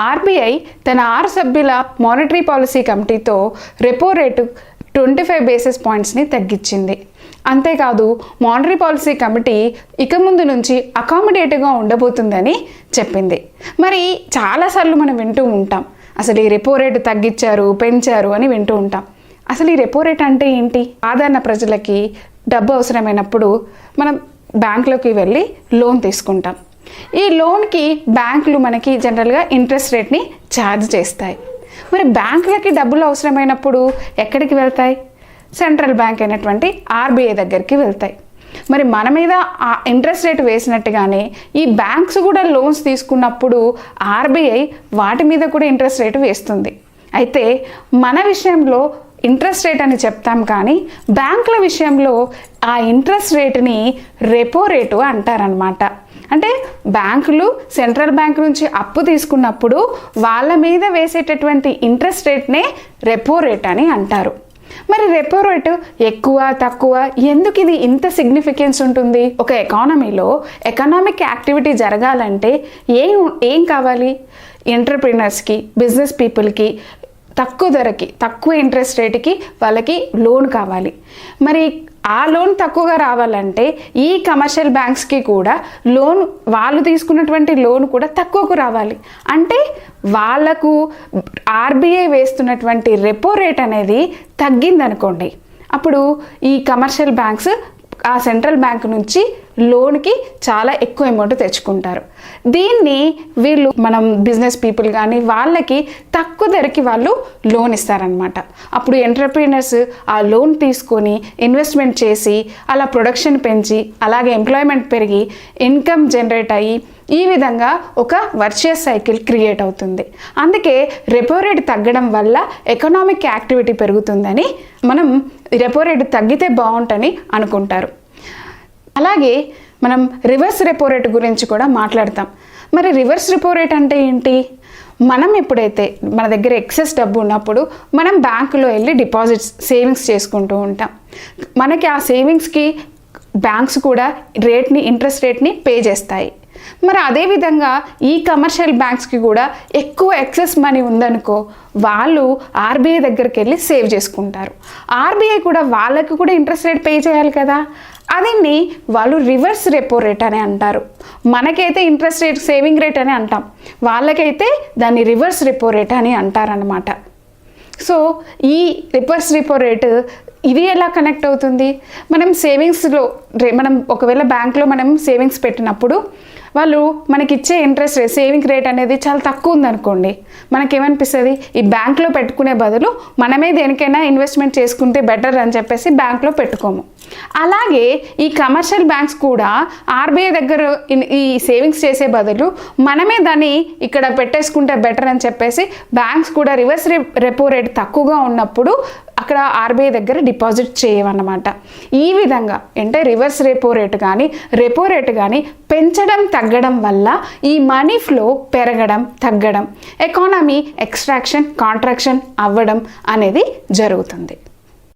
RBI తన 6 సభ్యుల monetary policy కమిటీతో రెపో రేటు 25 బేసిస్ పాయింట్స్ని తగ్గించింది. అంతేకాదు మానిటరీ పాలసీ కమిటీ ఇక ముందు నుంచి అకామిడేటివ్గా ఉండబోతుందని చెప్పింది. మరి చాలాసార్లు మనం వింటూ ఉంటాం, అసలు ఈ రెపో రేటు తగ్గించారు, పెంచారు అని వింటూ ఉంటాం. అసలు ఈ రెపో రేట్ అంటే ఏంటి? సాధారణ ప్రజలకి డబ్బు అవసరమైనప్పుడు మనం బ్యాంకులోకి వెళ్ళి లోన్ తీసుకుంటాం. ఈ లోన్కి బ్యాంకులు మనకి జనరల్గా ఇంట్రెస్ట్ రేట్ని ఛార్జ్ చేస్తాయి. మరి బ్యాంకులకి డబ్బులు అవసరమైనప్పుడు ఎక్కడికి వెళ్తాయి? సెంట్రల్ బ్యాంక్ అయినటువంటి ఆర్బీఐ దగ్గరికి వెళ్తాయి. మరి మన మీద ఆ ఇంట్రెస్ట్ రేట్ వేసినట్టుగానే ఈ బ్యాంక్స్ కూడా లోన్స్ తీసుకున్నప్పుడు ఆర్బీఐ వాటి మీద కూడా ఇంట్రెస్ట్ రేటు వేస్తుంది. అయితే మన విషయంలో ఇంట్రెస్ట్ రేట్ అని చెప్తాం, కానీ బ్యాంకుల విషయంలో ఆ ఇంట్రెస్ట్ రేటుని రెపో రేటు అంటారనమాట. అంటే బ్యాంకులు సెంట్రల్ బ్యాంక్ నుంచి అప్పు తీసుకున్నప్పుడు వాళ్ళ మీద వేసేటటువంటి ఇంట్రెస్ట్ రేట్నే రెపో రేట్ అని అంటారు. మరి రెపో రేటు ఎక్కువ తక్కువ ఎందుకు ఇది ఇంత సిగ్నిఫికెన్స్ ఉంటుంది? ఒక ఎకానమీలో ఎకనామిక్ యాక్టివిటీ జరగాలంటే ఏం కావాలి? ఎంటర్‌ప్రెన్యూర్స్కి, బిజినెస్ పీపుల్కి తక్కువ ధరకి, తక్కువ ఇంట్రెస్ట్ రేటుకి వాళ్ళకి లోన్ కావాలి. మరి ఆ లోన్ తక్కువగా రావాలంటే ఈ కమర్షియల్ బ్యాంక్స్కి కూడా లోన్, వాళ్ళు తీసుకున్నటువంటి లోన్ కూడా తక్కువకు రావాలి. అంటే వాళ్ళకు ఆర్బీఐ వేస్తున్నటువంటి రెపో రేట్ అనేది తగ్గిందనుకోండి, అప్పుడు ఈ కమర్షియల్ బ్యాంక్స్ ఆ సెంట్రల్ బ్యాంక్ నుంచి లోన్కి చాలా ఎక్కువ అమౌంట్ తెచ్చుకుంటారు. దీన్ని వీళ్ళు మనం బిజినెస్ పీపుల్ కానీ వాళ్ళకి తక్కువ ధరకి వాళ్ళు లోన్ ఇస్తారనమాట. అప్పుడు ఎంటర్‌ప్రెన్యూర్స్ ఆ లోన్ తీసుకొని ఇన్వెస్ట్మెంట్ చేసి అలా ప్రొడక్షన్ పెంచి అలాగే ఎంప్లాయ్మెంట్ పెరిగి ఇన్కమ్ జనరేట్ అయ్యి ఈ విధంగా ఒక వర్చుయస్ సైకిల్ క్రియేట్ అవుతుంది. అందుకే రెపో రేట్ తగ్గడం వల్ల ఎకనామిక్ యాక్టివిటీ పెరుగుతుందని మనం రెపో రేటు తగ్గితే బాగుంటుందని అనుకుంటారు. అలాగే మనం రివర్స్ రెపో రేట్ గురించి కూడా మాట్లాడతాం. మరి రివర్స్ రెపో రేట్ అంటే ఏంటి? మనం ఎప్పుడైతే మన దగ్గర ఎక్సెస్ డబ్బు ఉన్నప్పుడు మనం బ్యాంకులో వెళ్ళి డిపాజిట్స్, సేవింగ్స్ చేసుకుంటూ ఉంటాం. మనకి ఆ సేవింగ్స్కి బ్యాంక్స్ కూడా ఇంట్రెస్ట్ రేట్ని పే చేస్తాయి. మరి అదేవిధంగా ఈ కమర్షియల్ బ్యాంక్స్కి కూడా ఎక్కువ ఎక్సెస్ మనీ ఉందనుకో, వాళ్ళు ఆర్బీఐ దగ్గరికి వెళ్ళి సేవ్ చేసుకుంటారు. ఆర్బీఐ కూడా వాళ్ళకి కూడా ఇంట్రెస్ట్ రేట్ పే చేయాలి కదా, అదిని వాళ్ళు రివర్స్ రెపో రేట్ అని అంటారు. మనకైతే ఇంట్రెస్ట్ రేట్ సేవింగ్ రేట్ అని అంటాం, వాళ్ళకైతే దాన్ని రివర్స్ రెపో రేట్ అని అంటారనమాట. సో ఈ రివర్స్ రెపో రేటు ఇది ఎలా కనెక్ట్ అవుతుంది? మనం సేవింగ్స్లో మనం ఒకవేళ బ్యాంక్లో మనం సేవింగ్స్ పెట్టినప్పుడు వాళ్ళు మనకిచ్చే ఇంట్రెస్ట్ రేట్, సేవింగ్ రేట్ అనేది చాలా తక్కువ ఉందనుకోండి, మనకేమనిపిస్తుంది? ఈ బ్యాంక్లో పెట్టుకునే బదులు మనమే దేనికైనా ఇన్వెస్ట్మెంట్ చేసుకుంటే బెటర్ అని చెప్పేసి బ్యాంక్లో పెట్టుకోము. అలాగే ఈ కమర్షియల్ బ్యాంక్స్ కూడా ఆర్బీఐ దగ్గర ఈ సేవింగ్స్ చేసే బదులు మనమే దాన్ని ఇక్కడ పెట్టేసుకుంటే బెటర్ అని చెప్పేసి బ్యాంక్స్ కూడా రివర్స్ రెపో రేట్ తక్కువగా ఉన్నప్పుడు అక్కడ ఆర్బీఐ దగ్గర డిపాజిట్ చేయవన్నమాట. ఈ విధంగా అంటే రివర్స్ రెపో రేటు కానీ రెపో రేటు కానీ పెంచడం తగ్గడం వల్ల ఈ మనీ ఫ్లో పెరగడం తగ్గడం, ఎకానమీ ఎక్స్ట్రాక్షన్ కాంట్రాక్షన్ అవ్వడం అనేది జరుగుతుంది.